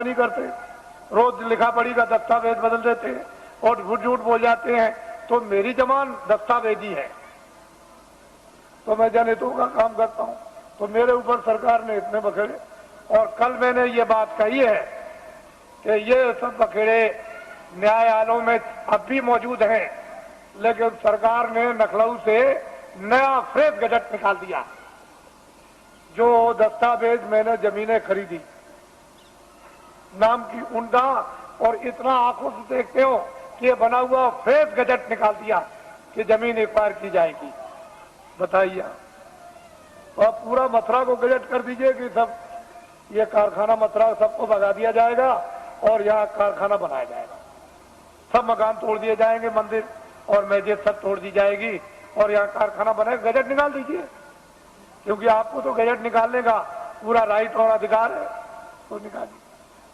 नहीं करते, रोज लिखा पढ़ी का दस्तावेज बदल देते हैं और झूठ बोल जाते हैं। तो मेरी जमान दस्तावेजी है, तो मैं जनहितों का काम करता हूं, तो मेरे ऊपर सरकार ने इतने बखेड़े। और कल मैंने ये बात कही है कि ये सब बखेड़े न्यायालयों में अब भी मौजूद हैं, लेकिन सरकार ने लखनऊ से नया फ्रेश गजट निकाल दिया। जो दस्तावेज मैंने जमीनें खरीदी नाम की उनका, और इतना आंखों से देखते हो कि ये बना हुआ फ्रेश गजट निकाल दिया कि जमीन एक्वायर की जाएगी। बताइए, तो आप पूरा मथुरा को गजट कर दीजिए कि सब ये कारखाना मथुरा सबको भगा दिया जाएगा और यहाँ कारखाना बनाया जाएगा, सब मकान तोड़ दिए जाएंगे, मंदिर और मस्जिद सब तोड़ दी जाएगी और यहाँ कारखाना बनेगा। गजट निकाल दीजिए, क्योंकि आपको तो गजट निकालने का पूरा राइट और अधिकार है, तो निकालिए।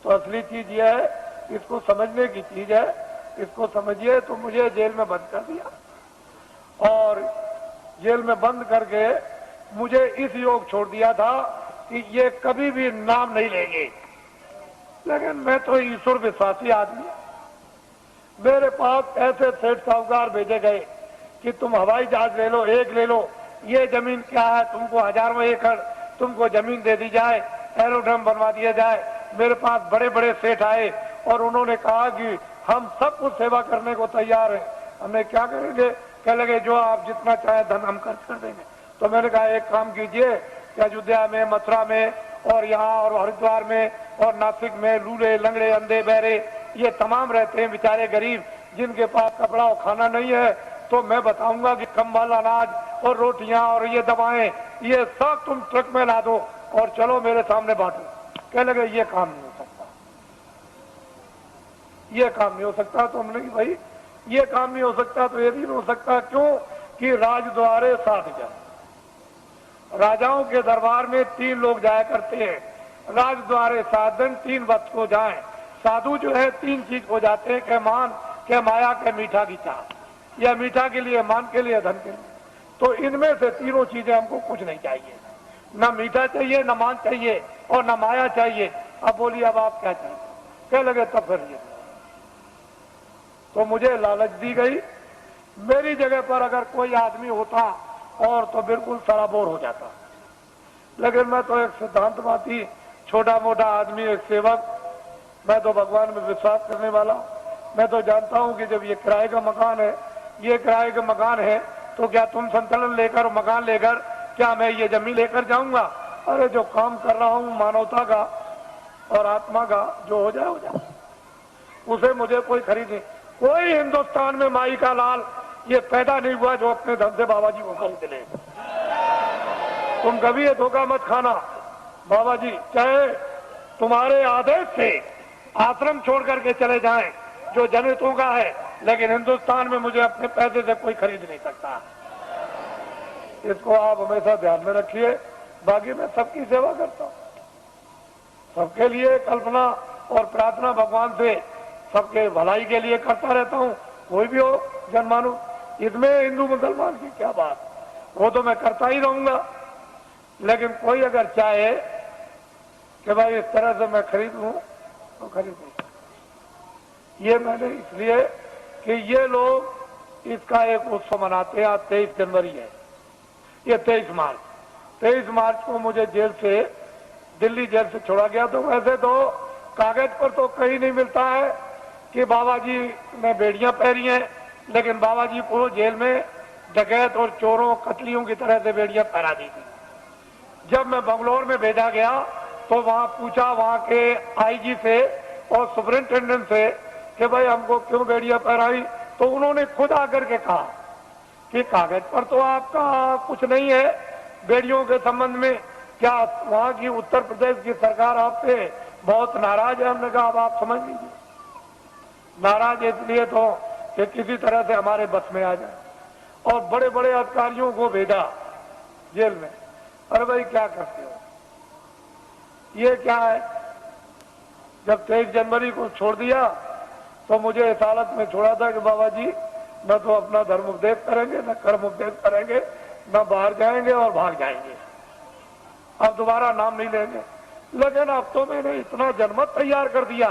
तो असली चीज ये है, इसको समझने की चीज है, इसको समझिए। तो मुझे जेल में बंद कर दिया और जेल में बंद करके मुझे इस योग छोड़ दिया था कि ये कभी भी नाम नहीं लेंगे। लेकिन मैं तो ईश्वर विश्वासी आदमी, मेरे पास ऐसे सेठ साहूकार भेजे गए कि तुम हवाई जहाज ले लो, एक ले लो, ये जमीन क्या है, तुमको हजारों एकड़ तुमको जमीन दे दी जाए, एरोड्रम बनवा दिया जाए। मेरे पास बड़े बड़े सेठ आए और उन्होंने कहा कि हम सब कुछ सेवा करने को तैयार हैं, हमें क्या करेंगे? कह लगे जो आप जितना चाहे धन हम खर्च कर देंगे। तो मैंने कहा एक काम कीजिए कि अयोध्या में, मथुरा में और यहाँ और हरिद्वार में और नासिक में लूले लंगड़े अंधे बहरे ये तमाम रहते हैं बेचारे गरीब, जिनके पास कपड़ा और खाना नहीं है, तो मैं बताऊंगा कि कंबल, अनाज और रोटियां और ये दवाएं ये सब तुम ट्रक में ला दो और चलो मेरे सामने बांटो। कह लगे ये काम नहीं हो सकता, ये काम नहीं हो सकता। तो हमने कि भाई ये काम नहीं हो सकता तो ये भी नहीं हो सकता। क्यों? कि राजद्वारे 7 जन, राजाओं के दरबार में 3 लोग जाया करते हैं, राजद्वारे 7 जन 3 वक्त को जाएं। साधु जो है 3 चीज हो जाते हैं, के मान, के माया, के मीठा की चाह। या मीठा के लिए, मान के लिए, धन के लिए। तो इनमें से तीनों चीजें हमको कुछ नहीं चाहिए, ना मीठा चाहिए, ना मान चाहिए और ना माया चाहिए। अब बोलिए अब आप क्या चाहिए? कह लगे तब फिर ये। तो मुझे लालच दी गई। मेरी जगह पर अगर कोई आदमी होता और तो बिल्कुल सराबोर हो जाता, लेकिन मैं तो एक सिद्धांतवादी, छोटा मोटा आदमी, एक सेवक, मैं तो भगवान में विश्वास करने वाला। मैं तो जानता हूं कि जब ये किराए का मकान है, ये किराए का मकान है, तो क्या तुम संतुलन लेकर, मकान लेकर क्या मैं ये जमीन लेकर जाऊंगा? अरे जो काम कर रहा हूं मानवता का और आत्मा का, जो हो जाए उसे मुझे कोई खरीद नहीं। कोई हिंदुस्तान में माई का लाल ये पैदा नहीं हुआ जो अपने धन से बाबा जी को खरीद ले। तुम कभी ये धोखा मत खाना। बाबा जी चाहे तुम्हारे आदेश से आश्रम छोड़ करके चले जाएं जो जनहितों का है, लेकिन हिंदुस्तान में मुझे अपने पैसे से कोई खरीद नहीं सकता। इसको आप हमेशा ध्यान में रखिए। बाकी मैं सबकी सेवा करता हूं, सबके लिए कल्पना और प्रार्थना भगवान से सबके भलाई के लिए करता रहता हूं। कोई भी हो जनमानू, इसमें हिंदू मुसलमान की क्या बात, वो तो मैं करता ही रहूंगा। लेकिन कोई अगर चाहे कि भाई इस तरह से मैं खरीद लूं तो खरीद लूं। ये मैंने इसलिए कि ये लोग इसका एक उत्सव मनाते हैं। आज 23 जनवरी है, ये 23 मार्च को मुझे जेल से, दिल्ली जेल से छोड़ा गया। तो वैसे तो कागज पर तो कहीं नहीं मिलता है कि बाबा जी ने बेड़ियां पहनी हैं, लेकिन बाबा जी को जेल में डकैत और चोरों, कतलियों की तरह से बेड़ियां पहना दी थी। जब मैं बंगलौर में भेजा गया तो वहां पूछा वहां के आईजी से और सुपरिंटेंडेंट से कि भाई हमको क्यों बेड़ियां पहनाई? तो उन्होंने खुद आकर के कहा कि कागज पर तो आपका कुछ नहीं है बेड़ियों के संबंध में, क्या वहां की उत्तर प्रदेश की सरकार आपसे बहुत नाराज है? हमने कहा अब आप समझ लीजिए, नाराज इसलिए तो कि किसी तरह से हमारे बस में आ जाए। और बड़े बड़े अधिकारियों को भेजा जेल में। अरे भाई क्या करते हो, ये क्या है? जब 23 जनवरी को छोड़ दिया तो मुझे इस हालत में छोड़ा था कि बाबा जी न तो अपना धर्म उपदेश करेंगे, न कर्म उपदेश करेंगे, न बाहर जाएंगे और भाग जाएंगे, अब दोबारा नाम नहीं लेंगे। लेकिन अब तो मैंने इतना जनमत तैयार कर दिया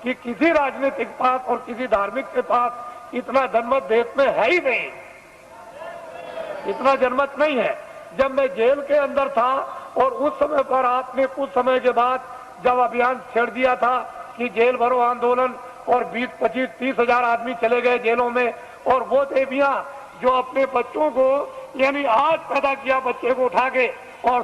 कि किसी राजनीतिक पास और किसी धार्मिक के पास इतना जनमत देश में है ही नहीं, इतना जनमत नहीं है। जब मैं जेल के अंदर था और उस समय पर आपने कुछ समय के बाद जब अभियान छेड़ दिया था कि जेल भरो आंदोलन, और 20, 25, 30 हजार आदमी चले गए जेलों में, और वो देवियां जो अपने बच्चों को यानी आज पैदा किया बच्चे को उठा के और